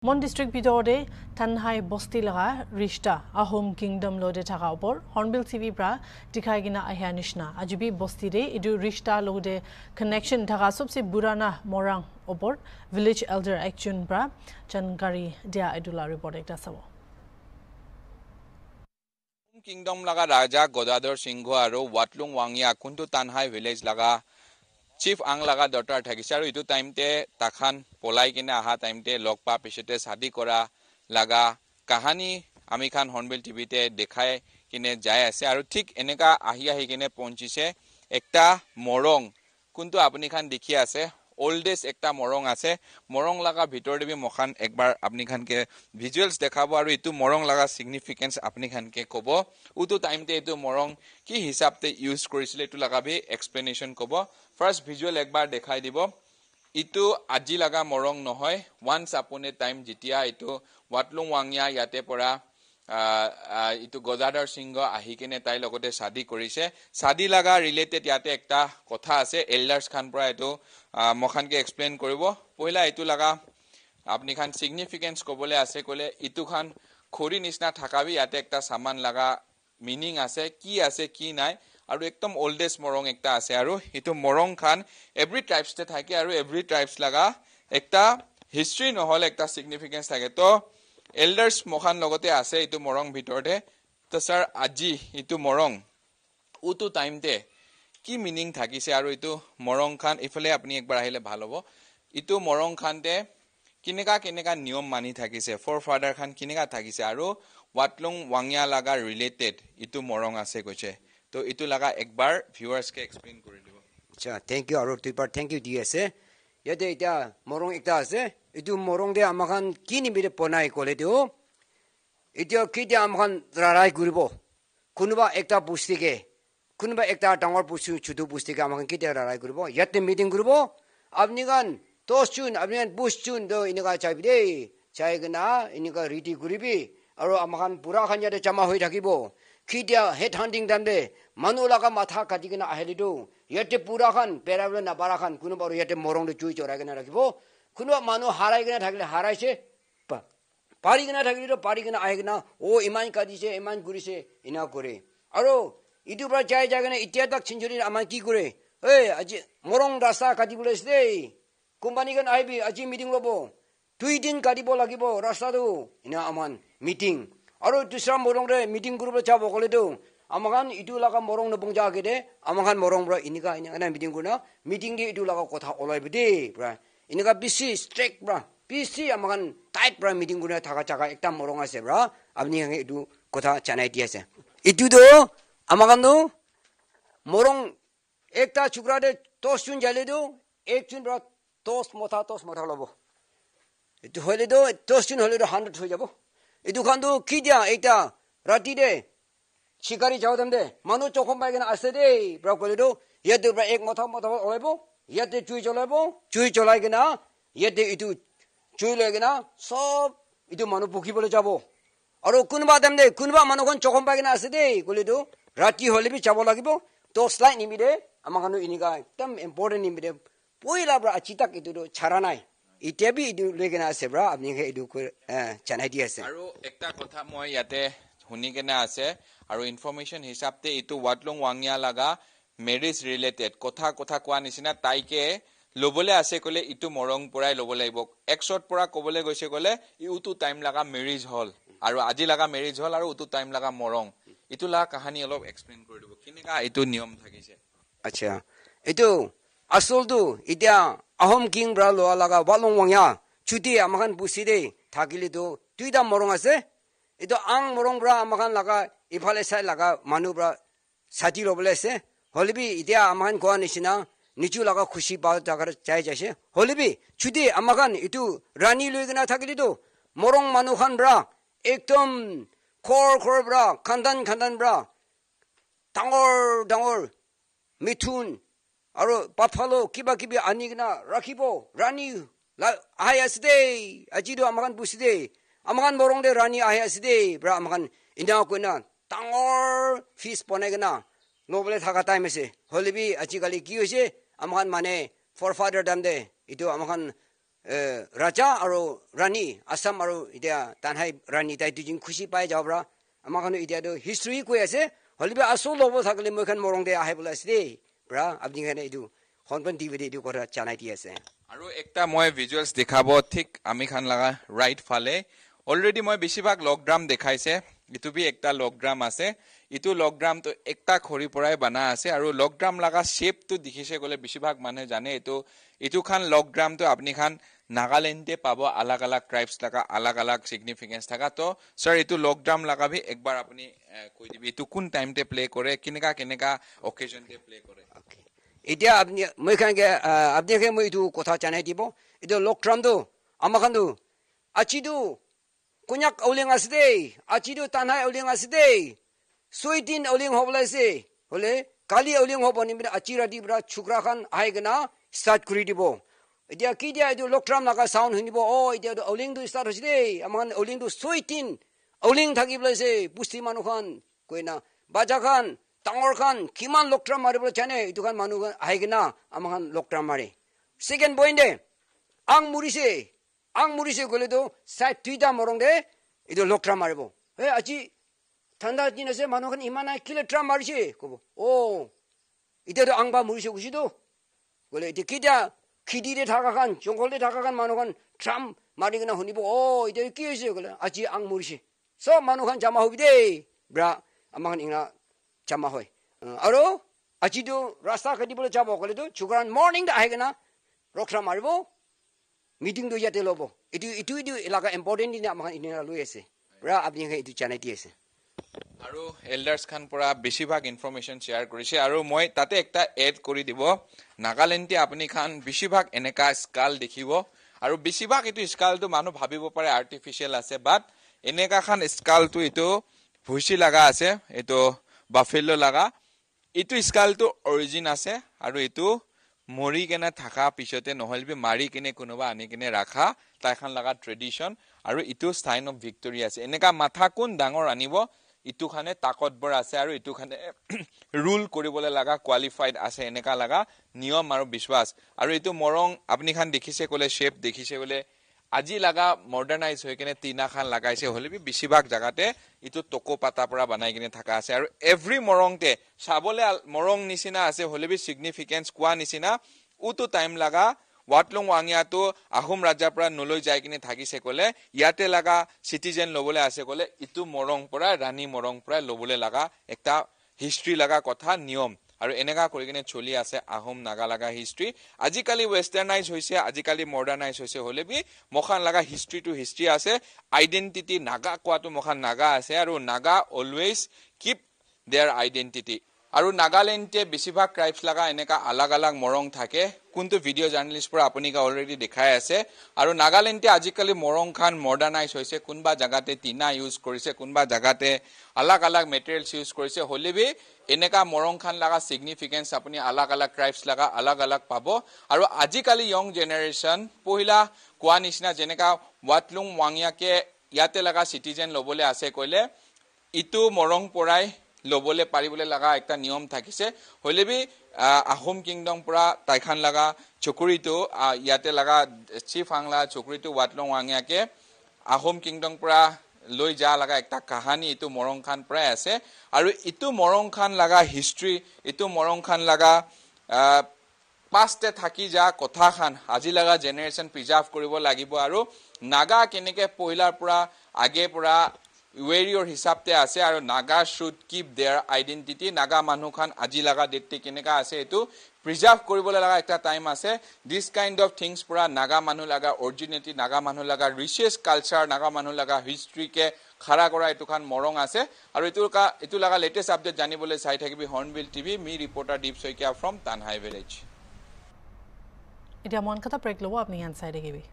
Mon district bidode Tanhai Bostilaga Rishta Ahom Kingdom lode taka opor Hornbill TV bra dikhai gina ahya nishna ajibi Bostide idu Rishta lode connection taka sobse burana morang opor village elder action bra Chankari dia idula report ekta sabo Kingdom laga Raja Godadar Singho aro Watlung Wangya kuntu Tanhai village laga Chief ang laga daughter thakise aru itu time te takhan polai kine aha time te lokpa pisete shadi kora laga kahani ami khan Hornbill TV te dekhai kine jai ase aru thik eneka ahi kine ponchise ekta morong kuntu apni khan dekhi ase oldest ekta morong ase morong laga bhitor debi mokhan ekbar apni khan ke visuals dekhabo aru itu morong laga significance apni khan ke kobo utu time te itu morong ki hisab te use korisile itu laga bhi explanation kobo first visual ekbar dekhai dibo itu aji laga morong nohoy once upon a time jitia itu Watlung Wangya yate pora itu Godadar Singho ahi kene tai logote shadi korise shadi laga related yate ekta kotha ase elders khan pora itu mokhan ke explain koribo poila itu laga apni khan significance kobole ase kole itu khan khori nisna thakabi yate ekta saman laga meaning ase ki nai aru ekdom oldest morong ekta ase aru itu morong khan every tribes te thake aru every tribes laga ekta history nohole ekta significance thake to elders mokhan logote ase itu morong bhitorte to sir aji itu morong utu time te ki meaning thakise aru itu morong khan ifale apni ekbar ahile bhal hobo itu morong khan te kineka niyom mani thakise forefather khan kineka thakise aru Watlung Wangya laga related itu morong ase koche to itu laga ekbar viewers ke explain kori dibo acha thank you aru tipar thank you ds yate ita morong ekta ase itu morong de amakhan kini bire ponai kole do itu kiti amakhan rarai guribo kunuba ekta bustike kunuba ekta dangor bustu chudu bustike amakhan kiti rarai guribo yate meeting guribo apnigan toschun apnigan buschun do iniga chaibide chaigna iniga riti guribi aru amakhan pura khan yate jama hoi thakibo kitia head hunting damde manulaga matha kadigina ahelido yate pura khan perable na bara khan kuno baru yate morong de chui chora gina rakhibo kuno manu harai gina thakile haraise pari gina thakile pari gina aigina o iman kadise iman gurise ina kore aro itu bra jai jagana itia tak chinjuri aman ki kore ei aji morong rasta kadibule ste company gan aibi aji meeting lobo 2 din kadibo lagibo rasta do ina aman meeting aru dusra morong re meeting group ra jabo kole do amakan itu laga morong no bongja gede amakan morong bra inika ina meeting guna meeting di itu laga kotha olai bide bra inika bisi strict bra bisi amakan tight bra meeting guna thaga jaga ekta morong ase bra apni hange itu kotha chanai diase itu do amakan do morong ekta chukra de tos chun jale do ek chun bra tos motha lobo itu hole do tos chun hole do 100 hoi jabo itu khandu kidia ekta rati de shikari jawdamde manu chokhom baigena asede bra koledo yede bra ek motha olebo yede chui cholai gena yede itu chui legena sob itu manu pukhi bole jabo aru kunba damde kunba manu kon chokhom baigena asede koledo rati holebi jabo lagibo to slide nimide amakhanu iniga ekdam important nimide poila bra achitak itu do charanai itebi itu legena ase bra apni ke itu chanai di ase aru ekta kotha moi yate huni kena ase aru information hisabte itu Watlung Wangya laga marriage related kotha kwa nisina taike lobole ase kole itu morong porai lobole ibo ek shot pora kobole goise kole utu time laga marriage hall aru aji laga marriage hall aru utu time laga morong itu la kahani olop explain kori dibo kineka itu niyom thakise acha itu asol tu itia ahom king bra lo laga Watlung Wangya chuti amakan buside thakili do tuida morong ase itu ang morong bra amakan laga ifale sai laga manu bra saji lobole ase holibi itia amakan ko anisina nichu laga khushi ba jagar chai jase holibi chuti amakan itu rani loigena thakili do morong manu khan bra ekdom khor bra khandan bra dangor mithun aru buffalo kiba anigna rakhibo rani ayasde ajido amakan buside amakan morong de rani ayasde bra amakan ina koina tangor fish ponegna nobele thaga time se holibi aji gali ki hoise amakan mane forefather damde itu amakan raja aro rani asam aro idia tanhai rani tai tujin khushi pai jawra amakan idia do history ko ase holibe asol lobo thakle mokan morong de ahe bola ase bra apni khane idu honpan tv de idu kora chanai di ase আৰু একটা মই visuals দেখাব ঠিক আমি খান লাগা right ফালে already মই বেছিভাগ লকড্ৰাম দেখাইছে ইটো বি একটা লকড্ৰাম আছে ইটো লকড্ৰাম তো একটা খৰি পৰাই বনা আছে আৰু লকড্ৰাম লাগা শেপটো দেখিছে গলে বেছিভাগ মানুহে জানে ইটো খান লকড্ৰাম তো আপনি খান নাগালেণ্ডে পাব আলাগ আলাগ ট্ৰাইবস লাগা আলাগ আলাগ সিগনিফিকেন্স থাকা তো স্যাৰ ইটো লকড্ৰাম লাগা ভি একবাৰ আপুনি কৈ দিবি ইটো কোন টাইমতে প্লে কৰে কেনেকা অকেজনতে প্লে কৰে এতিয়া আপনি মই খানকে আপনি কে মই ইটো কথা জানাই দিব ইটো লকড্ৰাম তো আমাখানটো আচিদু kunyak auling asde achidu tanhai auling asde soitin auling hoblaise hole kali auling hoboni mira achira dibra chukra khan aigna start kuri dibo edia ki dia idu loktram naga sound hinibo o edia auling du start hoside aman auling du soitin auling thagi blaise pusti manu khan koina baja khan tangor khan kiman loktram maribla chane idu khan manu aigna aman loktram mare second point de ang murise gole do sai tuida morong de ido loktra maribo he aji thanda jinase manokan imana kilotra mariche kobo o ide do angba murise gusido gole ide kida khidi de thaka kan jongol de thaka kan manokan tram marigna honibo o ide ki ise gole aji ang murise so manokan jama hobide bra amang ingna jama hoy aro aji do rasta kadi bole jabo gole do chukran morning da aigena loktra maribo meeting do yate lobo itu ilaga important ni amakan inena lui ase bra apni kha itu chanai di ase আৰু এল্ডাৰ্স খান পৰা বেছিভাগ information share কৰিছে আৰু মই তাতে একটা add কৰি দিব নাগালেণ্ডে আপুনি খান বেছিভাগ এনেকা স্কাল দেখিব আৰু বেছিভাগ এটো স্কালটো মানুহ ভাবিব পাৰে আৰ্টিফিশিয়াল আছে বাট এনেকা খান স্কালটো এটো ভুসি লাগা আছে এটো বাফেলো লাগা এটো স্কালটো অৰিজিন আছে আৰু এটো মৰি কেনে থাকা পিছতে নহলবি মাৰি কেনে কোনোবা আনি কেনে ৰাখা তাইখান লাগা ট্ৰেডিশন আৰু ইটো সাইন অফ ভিক্টৰি আছে এনেকা মাথা কোন ডাঙৰ আনিব ইটো খানে তাকতবৰ আছে আৰু ইটো খানে ৰুল কৰিবলে লাগা কোৱালিফাইড আছে এনেকা লাগা নিয়ম আৰু বিশ্বাস আৰু ইটো মৰং আপুনি খান দেখিছে কলে শেপ দেখিছে বলে আজি লাগা মডাৰ্নাইজ হৈ কেনে তিনা খান লাগাইছে হলেবি বেছিভাগ জাগাতে ইটো টকো পাতা পৰা বনাই কেনে থাকা আছে আৰু এভৰি মৰংতে সাবলে মৰং নিচিনা আছে হলেবি সিগনিফিকেন্স কোৱা নিচিনা উটো টাইম লাগা ওয়াটলং ওয়াংয়াটো আহোম ৰাজাৰ পৰা নলৈ যাই কিনে থাকিছে কলে ইয়াতে লাগা সিটিজেন লবলে আছে কলে ইটো মৰং পৰা ৰাণী মৰং পৰা লবলে লাগা একটা হিষ্ট্ৰী লাগা কথা নিয়ম আৰু এনেকা কৰি কিনে চলি আছে আহোম নাগা লাগা হিষ্ট্ৰী আজিকালি ওয়েস্টাৰ্নাইজ হৈছে আজিকালি মডাৰ্নাইজ হৈছে হলেবি মখান লাগা হিষ্ট্ৰী টু হিষ্ট্ৰী আছে আইডেন্টিটি নাগা কোৱাটো মখান নাগা আছে আৰু Naga always keep their identity আৰু নাগালেণ্ডে বেছিভাগ ট্ৰাইবস লাগা এনেকা আলাগ আলাগ মৰং থাকে কোনটো ভিডিও জাৰ্নালিষ্ট পৰা আপুনিকা অলৰেডি দেখাই আছে আৰু নাগালেণ্ডে আজিকালি মৰং খান মডাৰ্নাইজ হৈছে কোনবা জাগাতে তিনা ইউজ কৰিছে কোনবা জাগাতে আলাগ আলাগ মেটেৰিয়েলছ ইউজ কৰিছে হলিবি এনেকা মৰং খান লাগা সিগনিফিকেন্স আপুনি আলাগ আলাগ ট্ৰাইবস লাগা আলাগ আলাগ পাব আৰু আজিকালি ইয়ং জেনাৰেশন পহিলা কোৱা নিচিনা যেনেকা ওয়াটলুং ওয়াংয়াকে ইয়াতে লাগা সিটিজেন লবলে আছে কইলে ইটো মৰং পৰাই লবলে পারিবলে লাগা একটা নিয়ম থাকিছে হইলেবি আহোম কিংডম পুরা তাইখান লাগা চকুরিটো ইয়াতে লাগা চিফ আংলা চকুরিটো ওয়াটলং ওয়াংয়াকে আহোম কিংডম পুরা লৈ যা লাগা একটা কাহানি ইটো মৰং খান প্ৰায় আছে আৰু ইটো মৰং খান লাগা হিষ্ট্ৰী ইটো মৰং খান লাগা পাস্টে থাকি যা কথা খান আজি লাগা জেনাৰেশন প্ৰিজাৰ্ভ কৰিব লাগিব আৰু নাগা কেনেকে পহিলাৰ পুৰা আগে পুৰা warrior হিসাবতে আছে আৰু Naga should keep their identity Naga মানুহ খান আজি লাগা ডেটটি কেনেকা আছে এটো প্ৰিজাৰ্ভ কৰিবলৈ লাগা একটা টাইম আছে দিস কাইন্ড অফ থিংস পুৰা নাগা মানুহ লাগা অৰিজিনেটি নাগা মানুহ লাগা ৰিচাৰ্চ কালচাৰ নাগা মানুহ লাগা হিষ্ট্ৰী কে খাৰা কৰা এটো খান মৰং আছে আৰু এটো লাগা লেটেষ্ট আপডেট জানিবলৈ চাই থাকিবি হৰ্নবিল টিভি মি reporter Deep Saikia from Tanhai village এটা মন কথা ব্ৰেক লব আপনি আনসাইডে গিবি